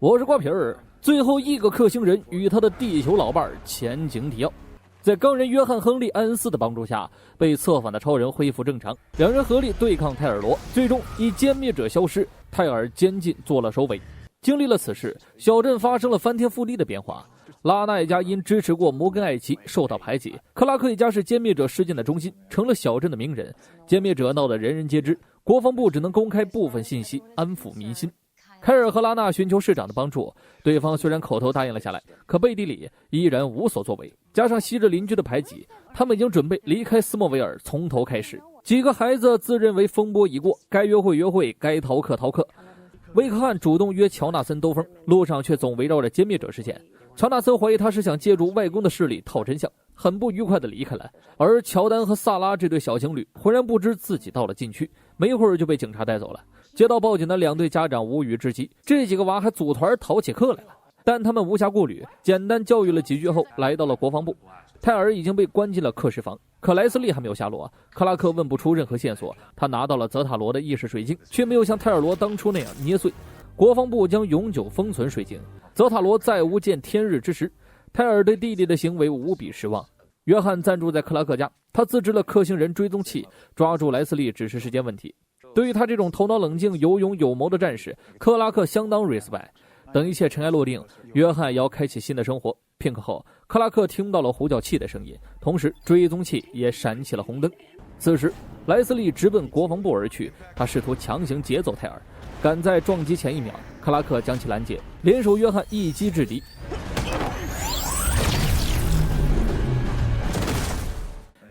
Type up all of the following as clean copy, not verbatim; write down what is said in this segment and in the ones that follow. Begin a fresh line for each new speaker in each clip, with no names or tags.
我是瓜皮儿。最后一个克星人与他的地球老伴前景提要。在钢人约翰·亨利·安斯的帮助下，被策反的超人恢复正常，两人合力对抗泰尔罗，最终以歼灭者消失，泰尔监禁做了收尾。经历了此事，小镇发生了翻天覆地的变化。拉纳一家因支持过摩根·艾奇受到排挤，克拉克一家是歼灭者事件的中心，成了小镇的名人，歼灭者闹得人人皆知，国防部只能公开部分信息安抚民心。凯尔和拉纳寻求市长的帮助，对方虽然口头答应了下来，可背地里依然无所作为。加上昔日邻居的排挤，他们已经准备离开斯莫维尔，从头开始。几个孩子自认为风波已过，该约会约会，该逃课逃课。威克汉主动约乔纳森兜风，路上却总围绕着歼灭者事件。乔纳森怀疑他是想借助外公的势力套真相，很不愉快地离开了。而乔丹和萨拉这对小情侣浑然不知自己到了禁区，没一会儿就被警察带走了。接到报警的两对家长无语至极，这几个娃还组团逃起课来了。但他们无暇顾虑，简单教育了几句后来到了国防部。泰尔已经被关进了课室房，可莱斯利还没有下落。克拉克问不出任何线索，他拿到了泽塔罗的意识水晶，却没有像泰尔罗当初那样捏碎。国防部将永久封存水晶，泽塔罗再无见天日之时。泰尔对弟弟的行为无比失望。约翰暂住在克拉克家，他自制了克星人追踪器，抓住莱斯利只是时间问题。对于他这种头脑冷静、有勇有谋的战士，克拉克相当 respect。等一切尘埃落定，约翰要开启新的生活。片刻后，克拉克听到了呼叫器的声音，同时追踪器也闪起了红灯。此时，莱斯利直奔国防部而去，他试图强行劫走泰尔。赶在撞击前一秒，克拉克将其拦截，联手约翰一击制敌。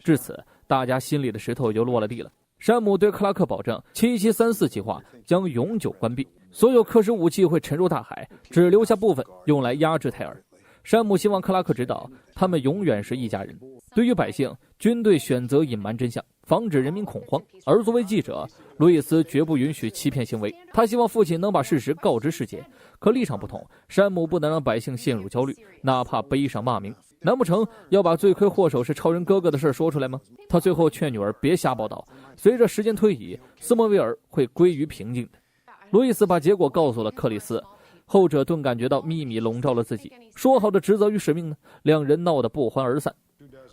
至此，大家心里的石头就落了地了。山姆对克拉克保证，7734计划将永久关闭，所有克什武器会沉入大海，只留下部分用来压制泰尔。山姆希望克拉克知道，他们永远是一家人。对于百姓，军队选择隐瞒真相，防止人民恐慌。而作为记者，路易斯绝不允许欺骗行为。他希望父亲能把事实告知世界。可立场不同，山姆不能让百姓陷入焦虑，哪怕背上骂名。难不成要把罪魁祸首是超人哥哥的事说出来吗？他最后劝女儿别瞎报道。随着时间推移，斯莫维尔会归于平静的。路易斯把结果告诉了克里斯，后者顿感觉到秘密笼罩了自己。说好的职责与使命呢？两人闹得不欢而散。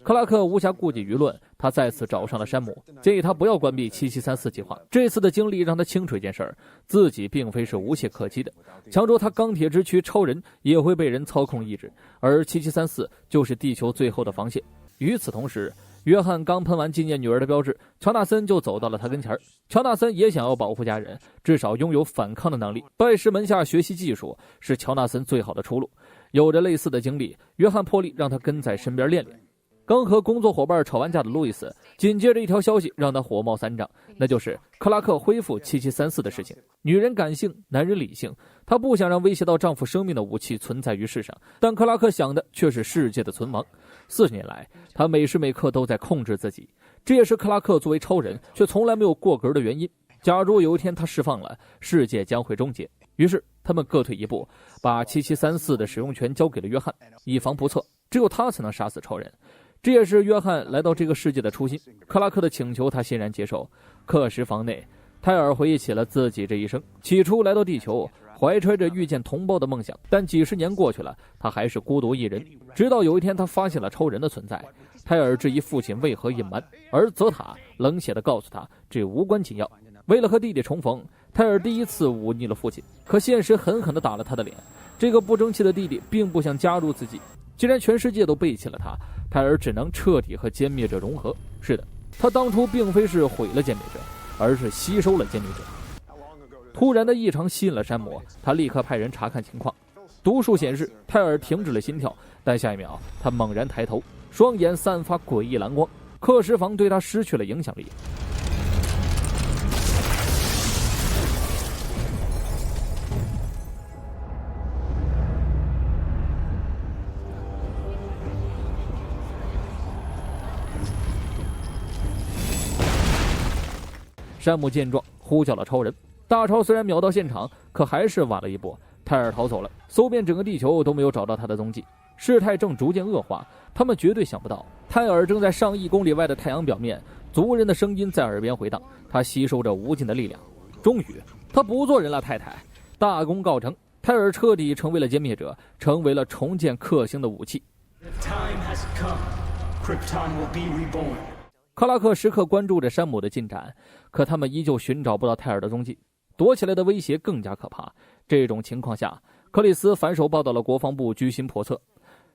克拉克无暇顾及舆论，他再次找上了山姆，建议他不要关闭7734计划。这次的经历让他清楚一件事，自己并非是无懈可击的。强如他钢铁之躯超人也会被人操控意志，而7734就是地球最后的防线。与此同时，约翰刚喷完纪念女儿的标志，乔纳森就走到了他跟前。乔纳森也想要保护家人，至少拥有反抗的能力。拜师门下学习技术是乔纳森最好的出路。有着类似的经历，约翰破例让他跟在身边练练。刚和工作伙伴吵完架的路易斯，紧接着一条消息让他火冒三丈，那就是克拉克恢复7734的事情。女人感性，男人理性，她不想让威胁到丈夫生命的武器存在于世上，但克拉克想的却是世界的存亡。40年来，他每时每刻都在控制自己，这也是克拉克作为超人却从来没有过格的原因。假如有一天他释放了，世界将会终结。于是他们各退一步，把7734的使用权交给了约翰，以防不测，只有他才能杀死超人。这也是约翰来到这个世界的初心。克拉克的请求他欣然接受。课时房内，泰尔回忆起了自己这一生。起初来到地球，怀揣着遇见同胞的梦想，但几十年过去了，他还是孤独一人。直到有一天他发现了超人的存在。泰尔质疑父亲为何隐瞒，而泽塔冷血地告诉他这无关紧要。为了和弟弟重逢，泰尔第一次忤逆了父亲，可现实狠狠地打了他的脸。这个不争气的弟弟并不想加入自己，既然全世界都背弃了他，泰尔只能彻底和歼灭者融合。是的，他当初并非是毁了歼灭者，而是吸收了歼灭者。突然的异常吸引了山姆，他立刻派人查看情况。读数显示泰尔停止了心跳，但下一秒他猛然抬头，双眼散发诡异蓝光，课时房对他失去了影响力。山姆见状呼叫了超人。大超虽然秒到现场，可还是晚了一步。泰尔逃走了，搜遍整个地球都没有找到他的踪迹。事态正逐渐恶化，他们绝对想不到泰尔正在上亿公里外的太阳表面。族人的声音在耳边回荡，他吸收着无尽的力量。终于他不做人了，太太。大功告成，泰泰尔彻底成为了歼灭者，成为了重建克星的武器。克拉克时刻关注着山姆的进展，可他们依旧寻找不到泰尔的踪迹，躲起来的威胁更加可怕。这种情况下，克里斯反手报道了国防部居心叵测，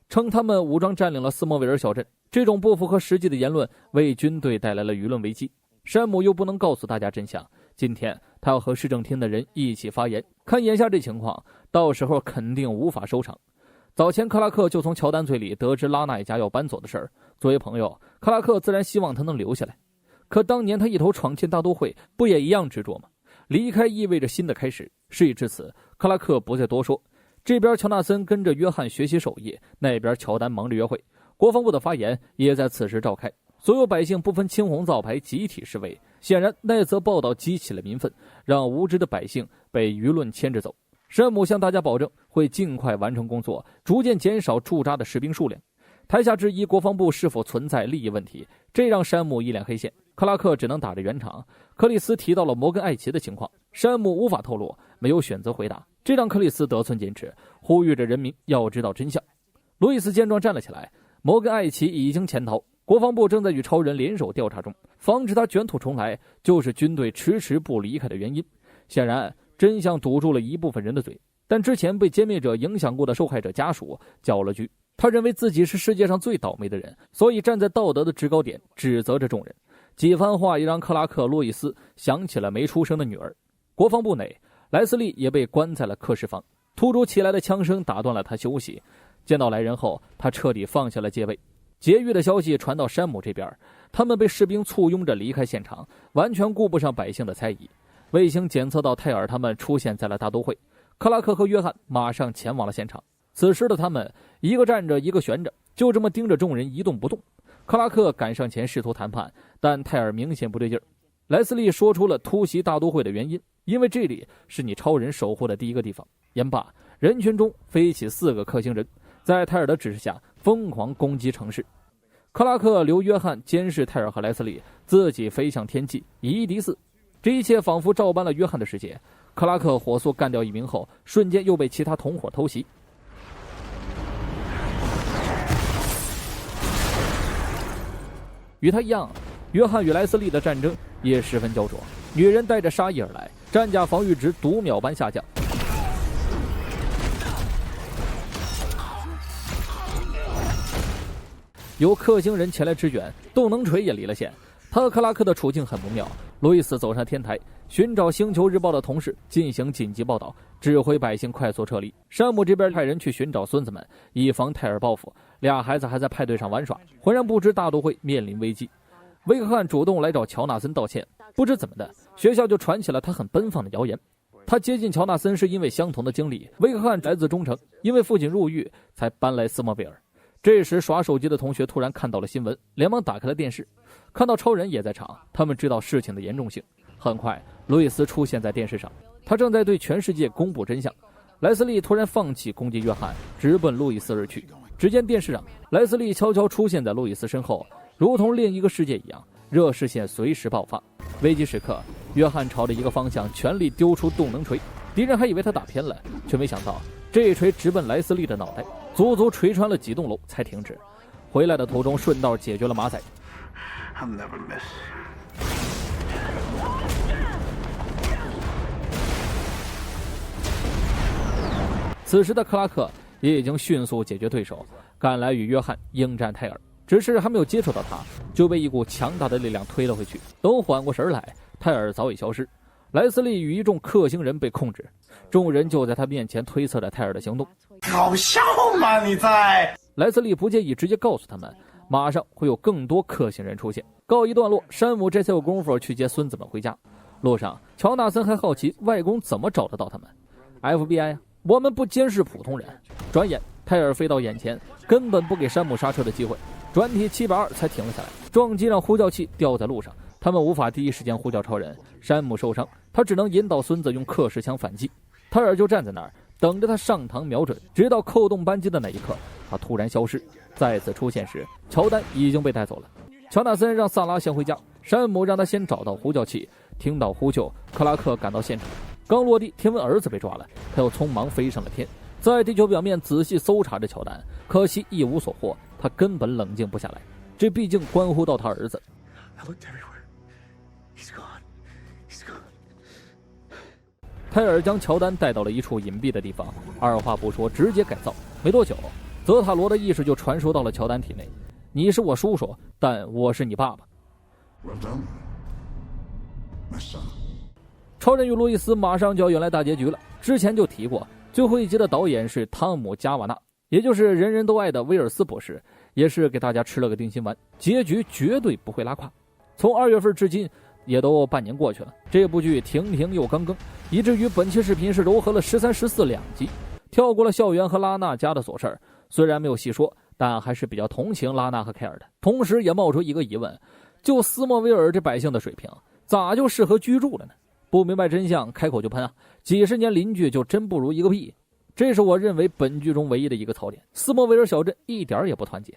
称他们武装占领了斯莫维尔小镇。这种不符合实际的言论为军队带来了舆论危机。山姆又不能告诉大家真相，今天他要和市政厅的人一起发言，看眼下这情况，到时候肯定无法收场。早前克拉克就从乔丹嘴里得知拉纳一家要搬走的事儿，作为朋友，克拉克自然希望他能留下来。可当年他一头闯进大都会，不也一样执着吗？离开意味着新的开始。事已至此，克拉克不再多说。这边乔纳森跟着约翰学习手艺，那边乔丹忙着约会。国防部的发言也在此时召开，所有百姓不分青红皂白集体示威。显然那则报道激起了民愤，让无知的百姓被舆论牵着走。山姆向大家保证会尽快完成工作，逐渐减少驻扎的士兵数量。台下质疑国防部是否存在利益问题，这让山姆一脸黑线。克拉克只能打着圆场。克里斯提到了摩根艾奇的情况，山姆无法透露，没有选择回答，这让克里斯得寸进尺，呼吁着人民要知道真相。路易斯见状站了起来，摩根艾奇已经潜逃，国防部正在与超人联手调查中，防止他卷土重来就是军队迟迟不离开的原因。显然真相堵住了一部分人的嘴，但之前被歼灭者影响过的受害者家属搅了局。他认为自己是世界上最倒霉的人，所以站在道德的制高点指责着众人。几番话也让克拉克·路易斯想起了没出生的女儿。国防部内，莱斯利也被关在了客室房，突如其来的枪声打断了他休息。见到来人后，他彻底放下了戒备。劫狱的消息传到山姆这边，他们被士兵簇拥着离开现场，完全顾不上百姓的猜疑。卫星检测到泰尔他们出现在了大都会，克拉克和约翰马上前往了现场。此时的他们一个站着一个悬着，就这么盯着众人一动不动。克拉克赶上前试图谈判，但泰尔明显不对劲儿。莱斯利说出了突袭大都会的原因，因为这里是你超人守护的第一个地方。言罢，人群中飞起4个克星人，在泰尔的指示下疯狂攻击城市。克拉克留约翰监视泰尔和莱斯利，自己飞向天际，以一敌4。这一切仿佛照搬了约翰的世界。克拉克火速干掉1名后，瞬间又被其他同伙偷袭。与他一样，约翰与莱斯利的战争也十分焦灼。女人带着杀意而来，战甲防御值读秒般下降。有克星人前来支援，动能锤也离了线。他和克拉克的处境很不妙。路易斯走上天台，寻找星球日报的同事进行紧急报道，指挥百姓快速撤离。山姆这边派人去寻找孙子们，以防泰尔报复。俩孩子还在派对上玩耍，浑然不知大都会面临危机。威克汉主动来找乔纳森道歉，不知怎么的，学校就传起了他很奔放的谣言。他接近乔纳森是因为相同的经历，威克汉来自忠诚，因为父亲入狱才搬来斯莫维尔。这时耍手机的同学突然看到了新闻，连忙打开了电视，看到超人也在场，他们知道事情的严重性。很快路易斯出现在电视上，他正在对全世界公布真相。莱斯利突然放弃攻击约翰，直奔路易斯而去。只见电视上莱斯利悄悄出现在路易斯身后，如同另一个世界一样，热视线随时爆发。危急时刻，约翰朝着一个方向全力丢出动能锤，敌人还以为他打偏了，却没想到这一锤直奔莱斯利的脑袋，足足锤穿了几栋楼才停止。回来的途中顺道解决了马仔。此时的克拉克也已经迅速解决对手，赶来与约翰应战泰尔。只是还没有接触到他，就被一股强大的力量推了回去。等缓过神来，泰尔早已消失。莱斯利与一众克星人被控制，众人就在他面前推测着泰尔的行动。
搞笑吗你在？
莱斯利不介意，直接告诉他们，马上会有更多克星人出现。告一段落，山姆这才有功夫去接孙子们回家。路上，乔纳森还好奇外公怎么找得到他们。FBI 啊，我们不监视普通人。转眼，泰尔飞到眼前，根本不给山姆刹车的机会。转体720才停了下来，撞击让呼叫器掉在路上，他们无法第一时间呼叫超人。山姆受伤，他只能引导孙子用克什枪反击。泰尔就站在那儿等着他上膛瞄准，直到扣动扳机的那一刻，他突然消失。再次出现时，乔丹已经被带走了。乔纳森让萨拉先回家，山姆让他先找到呼叫器。听到呼救，克拉克赶到现场，刚落地，天文儿子被抓了，他又匆忙飞上了天，在地球表面仔细搜查着乔丹，可惜一无所获，他根本冷静不下来，这毕竟关乎到他儿子。泰尔将乔丹带到了一处隐蔽的地方，二话不说直接改造。没多久，泽塔罗的意识就传输到了乔丹体内。你是我叔叔，但我是你爸爸。超人与路易斯马上就要迎来大结局了。之前就提过，最后一集的导演是汤姆·加瓦纳，也就是人人都爱的威尔斯博士，也是给大家吃了个定心丸，结局绝对不会拉胯。从2月份至今也都半年过去了，这部剧停又更，以至于本期视频是糅合了13、14两集，跳过了校园和拉娜家的琐事儿。虽然没有细说，但还是比较同情拉娜和凯尔的。同时也冒出一个疑问，就斯莫维尔这百姓的水平，咋就适合居住了呢？不明白真相开口就喷啊，几十年邻居就真不如一个屁。这是我认为本剧中唯一的一个槽点，斯莫维尔小镇一点也不团结。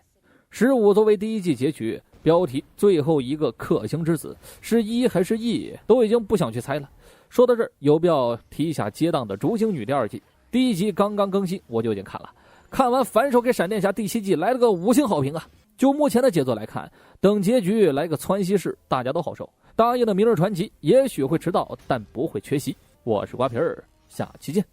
15作为第一季结局，标题最后一个克星之子是一还是 E 都已经不想去猜了。说到这儿，有必要提一下接档的竹星女第2季，第1集刚刚更新，我就已经看了，看完反手给闪电侠第7季来了个5星好评啊！就目前的节奏来看，等结局来个窜稀式，大家都好受。答应的明日传奇也许会迟到，但不会缺席。我是瓜皮儿，下期见。